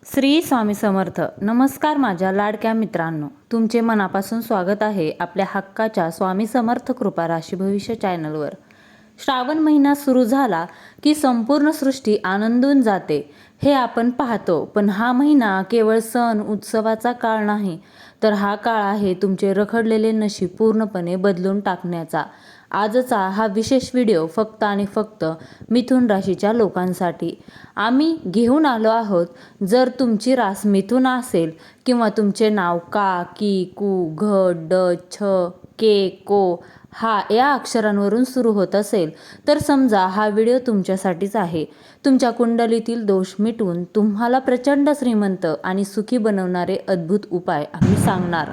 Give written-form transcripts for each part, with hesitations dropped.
श्री स्वामी समर्थ. नमस्कार माझ्या लाडक्या मित्रांनो, तुमचे मनापासून स्वागत आहे आपल्या हक्काच्या स्वामी समर्थ कृपा राशी भविष्य चॅनलवर. श्रावण महिना सुरू झाला की संपूर्ण सृष्टी आनंदून जाते हे आपण पाहतो. पण हा महिना केवळ सण उत्सवाचा काळ नाही, तर हा काळ आहे तुमचे रखडलेले नशीब पूर्णपणे बदलून टाकण्याचा. आजचा हा विशेष व्हिडिओ फक्त आणि फक्त मिथुन राशीच्या लोकांसाठी आम्ही घेऊन आलो आहोत. जर तुमची रास मिथुन असेल किंवा तुमचे नाव का, की, कु, घ, ड, छ, के, को हा या अक्षरांवरून सुरू होत असेल तर समजा हा व्हिडिओ तुमच्यासाठीच आहे. तुमच्या कुंडलीतील दोष मिटवून तुम्हाला प्रचंड श्रीमंत आणि सुखी बनवणारे अद्भुत उपाय आम्ही सांगणार.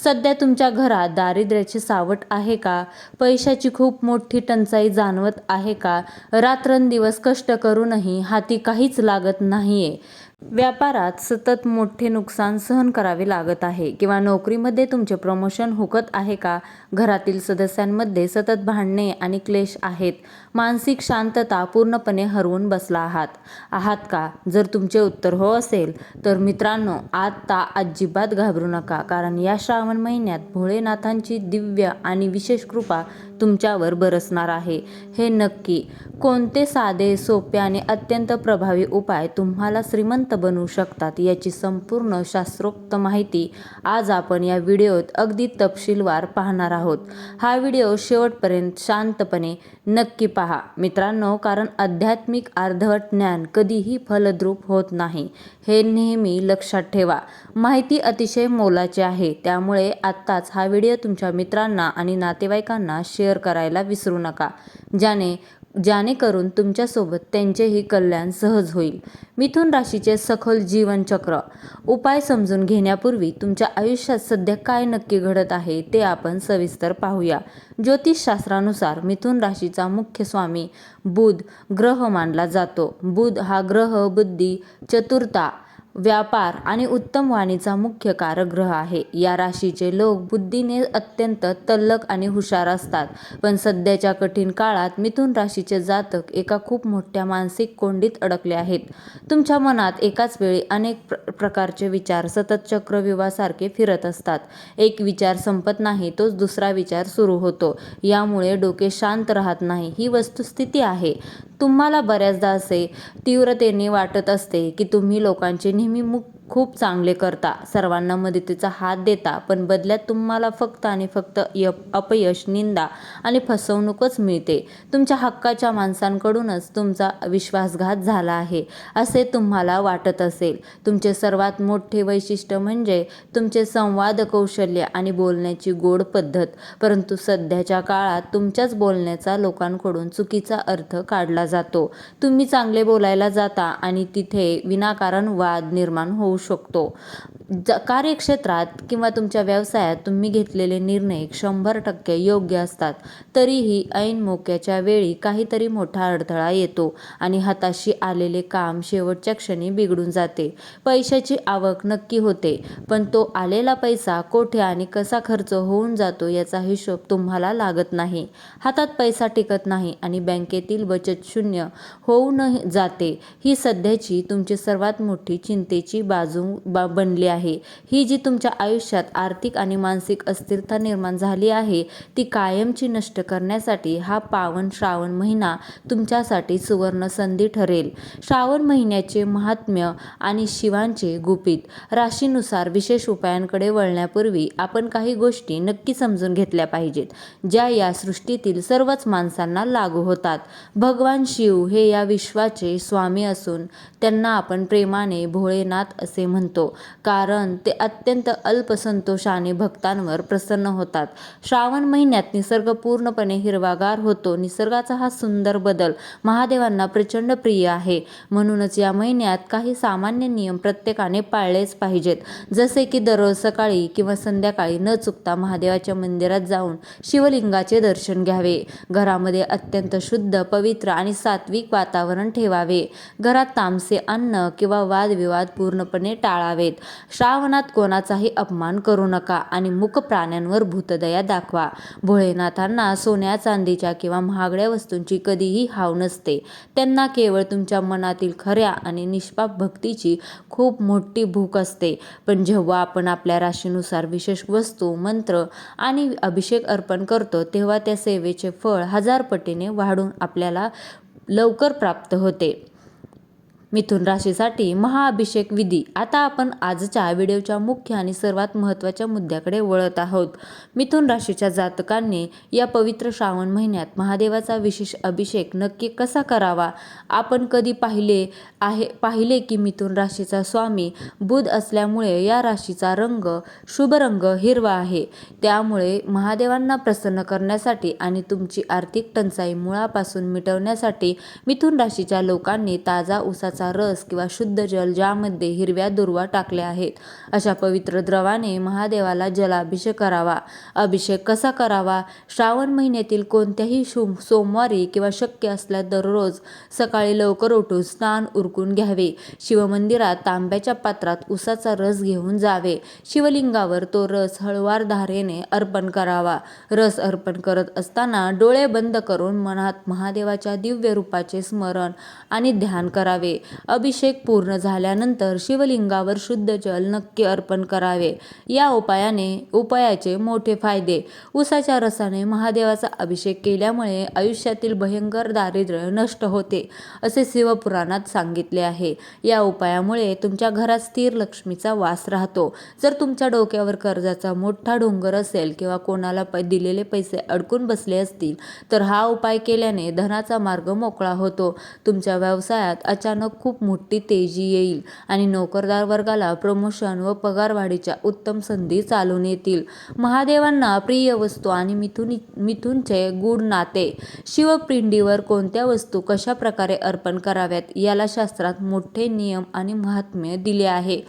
सध्या तुमच्या घरात दारिद्र्याचे सावट आहे का? पैशाची खूप मोठी टंचाई जाणवत आहे का? रात्रंदिवस कष्ट करूनही हाती काहीच लागत नाहीये? व्यापारात सतत मोठे नुकसान सहन करावे लागत आहे किंवा नोकरीमध्ये तुमचे प्रमोशन हुकत आहे का? घरातील सदस्यांमध्ये सतत भांडणे आणि क्लेश आहेत. मानसिक शांतता पूर्णपणे हरवून बसला आहात का? जर तुमचे उत्तर हो असेल तर मित्रांनो, आता अजिबात घाबरू नका, कारण या श्रावण महिन्यात भोळेनाथांची दिव्य आणि विशेष कृपा तुमच्यावर बरसणार आहे. हे नक्की. कोणते साधे, सोपे आणि अत्यंत प्रभावी उपाय तुम्हाला श्रीमंत बनवू शकतात याची संपूर्ण शास्त्रोक्त माहिती आज आपण या व्हिडिओत अगदी तपशीलवार पाहणार आहोत. हा व्हिडिओ शेवटपर्यंत शांतपणे नक्की पहा मित्रांनो, कारण आध्यात्मिक अर्धवट ज्ञान कधीही फलद्रूप होत नाही, हे नेहमी लक्षात ठेवा. माहिती अतिशय मोलाची आहे, त्यामुळे आत्ताच हा व्हिडिओ तुमच्या मित्रांना आणि नातेवाईकांना शेअर करायला विसरू नका, जेणेकरून तुमच्यासोबत त्यांचेही कल्याण सहज होईल. मिथुन राशीचे सखोल जीवनचक्र उपाय समजून घेण्यापूर्वी तुमच्या आयुष्यात सध्या काय नक्की घडत आहे ते आपण सविस्तर पाहूया. ज्योतिषशास्त्रानुसार मिथुन राशीचा मुख्य स्वामी बुध ग्रह मानला जातो. बुध हा ग्रह बुद्धी, चतुरता, व्यापार आणि उत्तम वाणीचा मुख्य कारक ग्रह आहे. या राशीचे लोक बुद्धीने अत्यंत तल्लख आणि हुशार असतात. पण सध्याच्या कठीण काळात मिथुन राशीचे जातक एका खूप मोठ्या मानसिक कोंडीत अडकले आहेत. तुमच्या मनात एकाच वेळी अनेक प्रकारचे विचार सतत चक्रव्यूहासारखे फिरत असतात. एक विचार संपत नाही, तोच दुसरा विचार सुरू होतो. यामुळे डोके शांत राहत नाही. ही वस्तुस्थिती आहे. तुम्हाला बऱ्याचदा असे तीव्रतेने वाटत असते की तुम्ही लोकांचे नेहमी खूप चांगले करता, सर्वांना मदतीचा हात देता, पण बदल्यात तुम्हाला फक्त आणि फक्त अपयश, निंदा आणि फसवणूकच मिळते. तुमच्या हक्काच्या माणसांकडूनच तुमचा विश्वासघात झाला आहे असे तुम्हाला वाटत असेल. तुमचे सर्वात मोठे वैशिष्ट्य म्हणजे तुमचे संवाद कौशल्य आणि बोलण्याची गोड पद्धत. परंतु सध्याच्या काळात तुमच्याच बोलण्याचा लोकांकडून चुकीचा अर्थ काढला जातो. तुम्ही चांगले बोलायला जाता आणि तिथे विनाकारण वाद निर्माण होऊ शकतो. कार्यक्षेत्रात किंवा तुमच्या व्यवसायात तुम्ही घेतलेले निर्णय 100% योग्य असतात, तरीही ऐन मोक्याच्या वेळी काहीतरी मोठा अडथळा येतो आणि हाताशी आलेले काम शेवटच्या क्षणी बिघडून जाते. पैशाची आवक नक्की होते, पण तो आलेला पैसा कोठे आणि कसा खर्च होऊन जातो याचा हिशोब तुम्हाला लागत नाही. हातात पैसा टिकत नाही आणि बँकेतील बचत शून्य होऊन जाते. ही सध्याची तुमची सर्वात मोठी चिंतेची बाजू बनली आहे. ही जी तुमच्या आयुष्यात आर्थिक आणि मानसिक अस्थिरता निर्माण झाली आहे, ती कायमची नष्ट करण्यासाठी हा पावन श्रावण महिना तुमच्यासाठी सुवर्ण संधी ठरेल. श्रावण महिन्याचे महात्म्य आणि शिवांचे गुपित. राशीनुसार विशेष उपायांकडे वळण्यापूर्वी आपण काही गोष्टी नक्की समजून घेतल्या पाहिजेत, ज्या या सृष्टीतील सर्वच माणसांना लागू होतात. भगवान शिव हे या विश्वाचे स्वामी असून त्यांना आपण प्रेमाने भोळेनाथ असे म्हणतो, कारण ते अत्यंत अल्प संतोषाने भक्तांवर प्रसन्न होतात. श्रावण महिन्यात निसर्ग पूर्णपणे हिरवागार होतो. निसर्गाचा हा सुंदर बदल महादेवांना प्रचंड प्रिय आहे. म्हणूनच या महिन्यात काही सामान्य नियम प्रत्येकाने पाळलेच पाहिजेत, जसे की दररोज सकाळी किंवा संध्याकाळी न चुकता महादेवाच्या मंदिरात जाऊन शिवलिंगाचे दर्शन घ्यावे. घरामध्ये अत्यंत शुद्ध, पवित्र आणि सात्विक वातावरण ठेवावे. घरात तामसे अन्न किंवा वादविवाद पूर्णपणे बोलणे टाळावेत. श्रावणात कोणाचाही अपमान करू नका आणि मूक प्राण्यांवर भूतदया दाखवा. भोळेनाथांना सोन्या चांदीच्या किंवा महागड्या वस्तूंची कधीही हाव नसते. त्यांना केवळ तुमच्या मनातील खऱ्या आणि निष्पाप भक्तीची खूप मोठी भूक असते. पण जेव्हा आपण आपल्या राशीनुसार विशेष वस्तू, मंत्र आणि अभिषेक अर्पण करतो तेव्हा त्या सेवेचे फळ 1000 पटीने वाढून आपल्याला लवकर प्राप्त होते. मिथुन राशीसाठी महाअभिषेक विधी. आता आपण आजच्या व्हिडिओच्या मुख्य आणि सर्वात महत्त्वाच्या मुद्द्याकडे वळत आहोत. मिथुन राशीच्या जातकांनी या पवित्र श्रावण महिन्यात महादेवाचा विशेष अभिषेक नक्की कसा करावा? आपण कधी पाहिले की मिथुन राशीचा स्वामी बुध असल्यामुळे या राशीचा शुभ रंग हिरवा आहे. त्यामुळे महादेवांना प्रसन्न करण्यासाठी आणि तुमची आर्थिक टंचाई मुळापासून मिटवण्यासाठी मिथुन राशीच्या लोकांनी ताजा उसाचा रस किंवा शुद्ध जल ज्यामध्ये हिरव्या दुर्वा टाकल्या आहेत अशा पवित्र द्रवाने महादेवाला जलाभिषेक करावा. अभिषेक कसा करावा? श्रावण महिन्यातील कोणत्याही सोमवारी किंवा शक्य असल्यास दररोज सकाळी लवकर उठून स्नान उरकून घ्यावे. शिवमंदिरात तांब्याच्या पात्रात उसाचा रस घेऊन जावे. शिवलिंगावर तो रस हळुवार धारेने अर्पण करावा. रस अर्पण करत असताना डोळे बंद करून मनात महादेवाच्या दिव्य रूपाचे स्मरण आणि ध्यान करावे. अभिषेक पूर्ण झाल्यानंतर शिवलिंगावर शुद्ध जल नक्की अर्पण करावे. या उपायाचे मोठे फायदे. उसाच्या रसाने महादेवाचा अभिषेक केल्यामुळे आयुष्यातील भयंकर दारिद्र्य नष्ट होते असे शिवपुराणात सांगितले आहे. या उपायामुळे तुमच्या घरात स्थिर लक्ष्मीचा वास राहतो. जर तुमच्या डोक्यावर कर्जाचा मोठा डोंगर असेल किंवा कोणाला दिलेले पैसे अडकून बसले असतील तर हा उपाय केल्याने धनाचा मार्ग मोकळा होतो. तुमच्या व्यवसायात अचानक खूप मोठी तेजी येईल आणि नोकरदार वर्गाला प्रमोशन व पगारवाढीच्या उत्तम संधी चालून येतील. महादेवांना प्रिय वस्तू आणि मिथुनचे गूढ नाते. शिवपिंडीवर कोणत्या वस्तू कशा प्रकारे अर्पण कराव्यात याला शास्त्रात मोठे नियम आणि महात्म्य दिले आहे.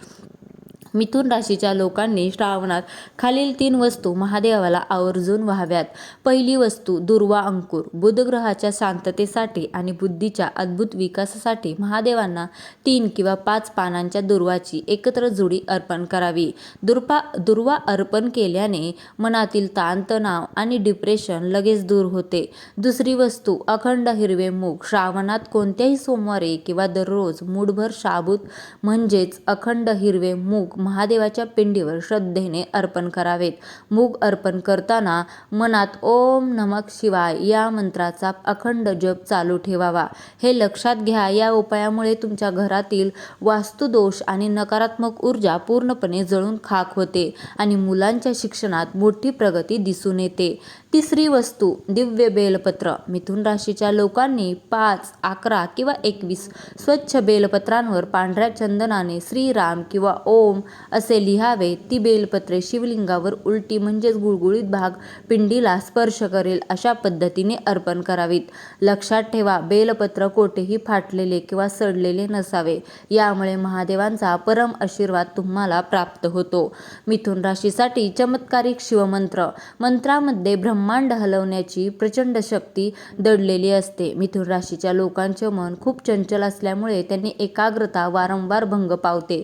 मिथुन राशीच्या लोकांनी श्रावणात खालील 3 वस्तू महादेवाला आवर्जून व्हाव्यात. पहिली वस्तू दुर्वा अंकुर. बुधग्रहाच्या शांततेसाठी आणि बुद्धीच्या अद्भुत विकासासाठी महादेवांना 3 किंवा 5 पानांच्या दुर्वाची एकत्र जुडी अर्पण करावी. दुर्वा अर्पण केल्याने मनातील ताणतणाव आणि डिप्रेशन लगेच दूर होते. दुसरी वस्तू अखंड हिरवे मूग. श्रावणात कोणत्याही सोमवारी किंवा दररोज मूठभर शाबूत म्हणजेच अखंड हिरवे मूग महादेवाच्या पिंडीवर श्रद्धेने अर्पण करावेत. मूग अर्पण करताना मनात ओम नमः शिवाय या मंत्राचा अखंड जप चालू ठेवावा. हे लक्षात घ्या. या उपायामुळे तुमच्या घरातील वास्तुदोष आणि नकारात्मक ऊर्जा पूर्णपणे जळून खाक होते आणि मुलांच्या शिक्षणात मोठी प्रगती दिसून येते. तिसरी वस्तू दिव्य बेलपत्र. मिथुन राशीच्या लोकांनी 5, 11 किंवा 21 स्वच्छ बेलपत्रांवर पांढऱ्या चंदनाने श्रीराम किंवा ओम असे लिहावे. ती बेलपत्रे शिवलिंगावर उलटी म्हणजेच गुळगुळीत भाग पिंडीला स्पर्श करेल अशा पद्धतीने अर्पण करावीत. लक्षात ठेवा, बेलपत्र कोठेही फाटलेले किंवा सडलेले नसावे. यामुळे महादेवांचा परम आशीर्वाद तुम्हाला प्राप्त होतो. मिथुन राशीसाठी चमत्कारिक शिवमंत्र. मंत्रामध्ये ब्रह्मांड हलवण्याची प्रचंड शक्ती दडलेली असते. मिथुन राशीच्या लोकांचे मन खूप चंचल असल्यामुळे त्यांनी एकाग्रता वारंवार भंग पावते.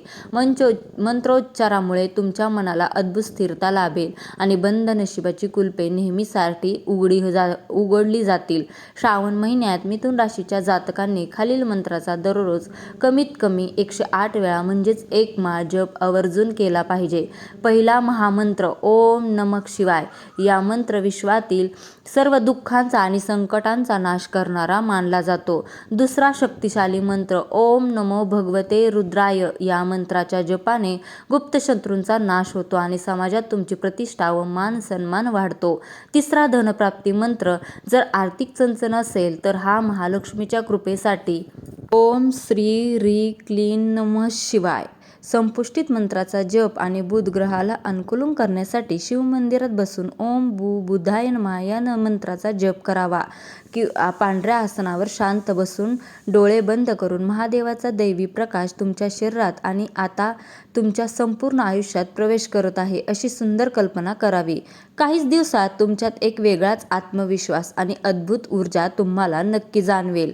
मंत्रोच्चारामुळे तुमच्या मनाला अद्भुत स्थिरता लाभेल आणि बंद नशिबाची कुलपे नेहमीसाठी उघडली जातील. श्रावण महिन्यात मिथुन राशीच्या जातकांनी खालील मंत्राचा दररोज कमीत कमी 108 वेळा म्हणजेच 1 माळ जप आवर्जून केला पाहिजे. पहिला महामंत्र ओम नमः शिवाय. या मंत्र विश्वातील सर्व दुःखांचा आणि संकटांचा नाश करणारा मानला जातो. दुसरा शक्तिशाली मंत्र ओम नमो भगवते रुद्राय. या मंत्राच्या जपाने गुप्त शत्रूंचा नाश होतो आणि समाजात तुमची प्रतिष्ठा व मान सन्मान वाढतो. तिसरा धनप्राप्ती मंत्र. जर आर्थिक चणचण असेल तर हा महालक्ष्मीच्या कृपेसाठी ओम श्री री क्लीन नमः शिवाय संपुष्टित मंत्राचा जप आणि बुध ग्रहाला अनुकूलन करण्यासाठी शिवमंदिरात बसून ओम बुधाय नमः या मंत्राचा जप करावा. पांढऱ्या आसनावर शांत बसून डोळे बंद करून महादेवाचा दैवी प्रकाश तुमच्या शरीरात आणि आता तुमच्या संपूर्ण आयुष्यात प्रवेश करत आहे अशी सुंदर कल्पना करावी. काहीच दिवसात तुमच्यात एक वेगळाच आत्मविश्वास आणि अद्भुत ऊर्जा तुम्हाला नक्की जाणवेल.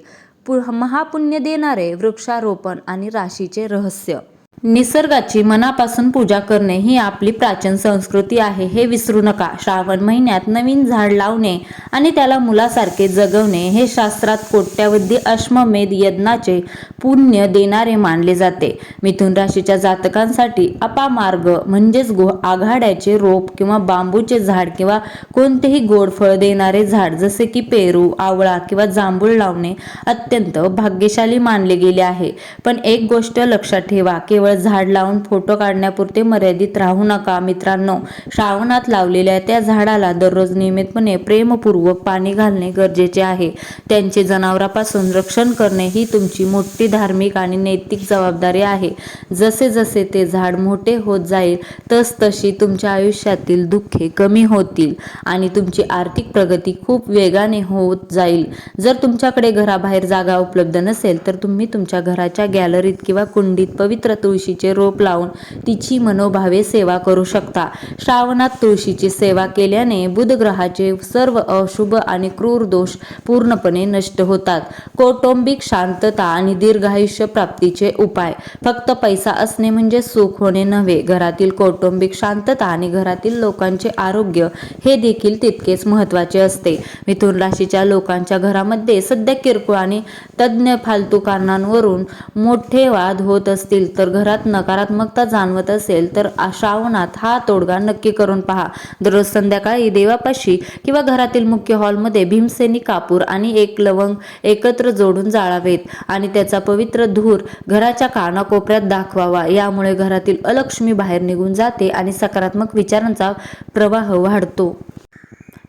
महापुण्य देणारे वृक्षारोपण आणि राशीचे रहस्य. निसर्गाची मनापासून पूजा करणे ही आपली प्राचीन संस्कृती आहे, हे विसरू नका. श्रावण महिन्यात नवीन झाड लावणे आणि त्याला मुलासारखे जगवणे हे शास्त्रात कोट्यावधी अश्वमेध यज्ञाचे पुण्य देणारे मानले जाते. मिथुन राशीच्या जातकांसाठी अपामार्ग म्हणजेच आघाड्याचे रोप किंवा बांबूचे झाड किंवा कोणतेही गोड फळ देणारे झाड जसे की पेरू, आवळा किंवा जांभूळ लावणे अत्यंत भाग्यशाली मानले गेले आहे. पण एक गोष्ट लक्षात ठेवा, केवळ झाड लावून फोटो काढण्यापुरते मर्यादित राहू नका. मित्रांनो, श्रावणात लावलेल्या त्या झाडाला दररोज नियमितपणे प्रेमपूर्वक पाणी घालणे गरजेचे आहे. त्यांचे जनावरांपासून रक्षण करणे ही तुमची मोठी धार्मिक आणि नैतिक जबाबदारी आहे. जसे जसे ते झाड मोठे होत जाईल तसतशी तुमच्या आयुष्यातील दुःखे कमी होतील आणि तुमची आर्थिक प्रगती खूप वेगाने होत जाईल. जर तुमच्याकडे घराबाहेर जागा उपलब्ध नसेल तर तुम्ही तुमच्या घराच्या गॅलरीत किंवा कुंडीत पवित्र तुळशीचे रोप लावून तिची मनोभावे सेवा करू शकता. श्रावणात तुळशीची सेवा केल्याने बुध ग्रहाचे सर्व अशुभ आणि क्रूर दोष पूर्णपणे नष्ट होतात. कौटुंबिक शांतता आणि दीर्घायुष्य प्राप्तीचे उपाय. फक्त पैसा असणे म्हणजे सुख होणे नव्हे. घरातील कौटुंबिक शांतता आणि घरातील लोकांचे आरोग्य हे देखील तितकेच महत्त्वाचे असते. मिथुन राशीच्या लोकांच्या घरामध्ये सध्या किरकोळ आणि तज्ञ फालतू कारणांवरून मोठे वाद होत असतील तर घरात नकारात्मकता जाणवत असेल तर श्रावणात हा तोडगा नक्की करून पहा. दररोज संध्याकाळी देवापाशी किंवा घरातील मुख्य हॉलमध्ये भीमसेनी कापूर आणि एक लवंग एकत्र जोडून जाळावेत आणि त्याचा पवित्र धूर घराच्या कानाकोपऱ्यात दाखवावा. यामुळे घरातील अलक्ष्मी बाहेर निघून जाते आणि सकारात्मक विचारांचा प्रवाह वाढतो.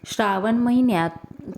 श्रावण महिन्यात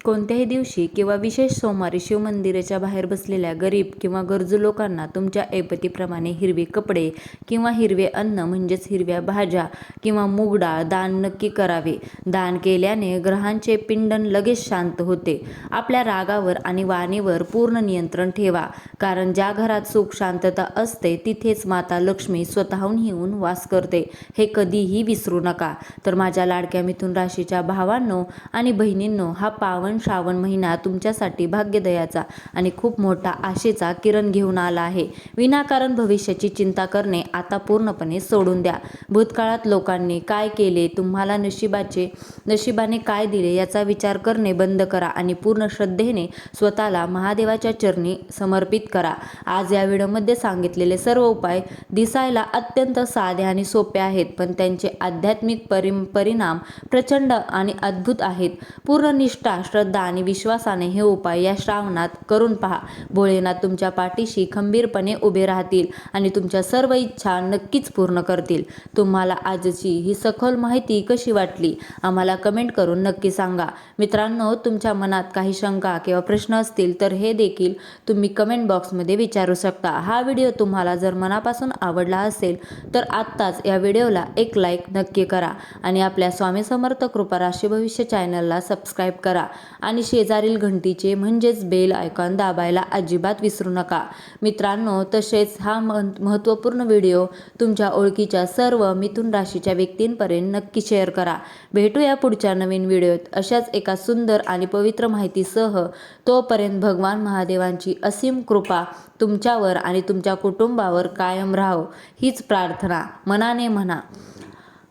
कोणत्याही दिवशी किंवा विशेष सोमवारी शिवमंदिराच्या बाहेर बसलेल्या गरीब किंवा गरजू लोकांना तुमच्या ऐपतीप्रमाणे हिरवे कपडे किंवा हिरवे अन्न म्हणजेच हिरव्या भाज्या किंवा मूग डाळ दान नक्की करावे. दान केल्याने ग्रहांचे पिंडन लगेच शांत होते. आपल्या रागावर आणि वाणीवर पूर्ण नियंत्रण ठेवा, कारण ज्या घरात सुख शांतता असते तिथेच माता लक्ष्मी स्वतःहून येऊन वास करते, हे कधीही विसरू नका. तर माझ्या लाडक्या मिथुन राशीच्या भावांनो आणि बहिणींनो, हा पावन श्रावण महिना तुमच्यासाठी भाग्योदयाचा आणि खूप मोठा आशेचा किरण घेऊन आला आहे. विनाकारण भविष्याची चिंता करणे आता पूर्णपणे सोडून द्या. भूतकाळात लोकांनी काय केले, तुम्हाला नशिबाने काय दिले याचा विचार करणे बंद करा आणि पूर्ण श्रद्धेने स्वतःला महादेवाच्या चरणी समर्पित करा. आज या व्हिडिओमध्ये सांगितलेले सर्व उपाय दिसायला अत्यंत साधे आणि सोपे आहेत, पण त्यांचे आध्यात्मिक परिणाम प्रचंड आणि अद्भुत आहेत. पूर्ण निष्ठा, श्रद्धा आणि विश्वासाने हे उपाय या श्रावणात करून पहा. भोलेनाथ तुमच्या पाठीशी खंबीरपणे उभे राहतील आणि तुमच्या सर्व इच्छा नक्कीच पूर्ण करतील. तुम्हाला आजची ही सखोल माहिती कशी वाटली आम्हाला कमेंट करून नक्की सांगा. मित्रांनो, तुमच्या मनात काही शंका किंवा प्रश्न असतील तर हे देखील तुम्ही कमेंट बॉक्समध्ये विचारू शकता. हा व्हिडिओ तुम्हाला जर मनापासून आवडला असेल तर आत्ताच या व्हिडिओला एक लाईक नक्की करा आणि आपल्या स्वामी समर्थ कृपा राशी भविष्य चॅनलला सबस्क्राईब करा आणि शेजारील घंटीचे म्हणजेच बेल आयकॉन दाबायला अजिबात विसरू नका. मित्रांनो, तसेच हा महत्त्वपूर्ण व्हिडिओ तुमच्या ओळखीच्या सर्व मिथुन राशीच्या व्यक्तींपर्यंत नक्की शेअर करा. भेटूया पुढच्या नवीन व्हिडिओत अशाच एका सुंदर आणि पवित्र माहितीसह. तोपर्यंत भगवान महादेवांची असीम कृपा तुमच्यावर आणि तुमच्या कुटुंबावर कायम राहो हीच प्रार्थना मनाने म्हणा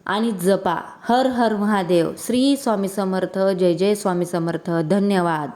आणि जपा. हर हर महादेव. श्री स्वामी समर्थ. जय जय स्वामी समर्थ. धन्यवाद.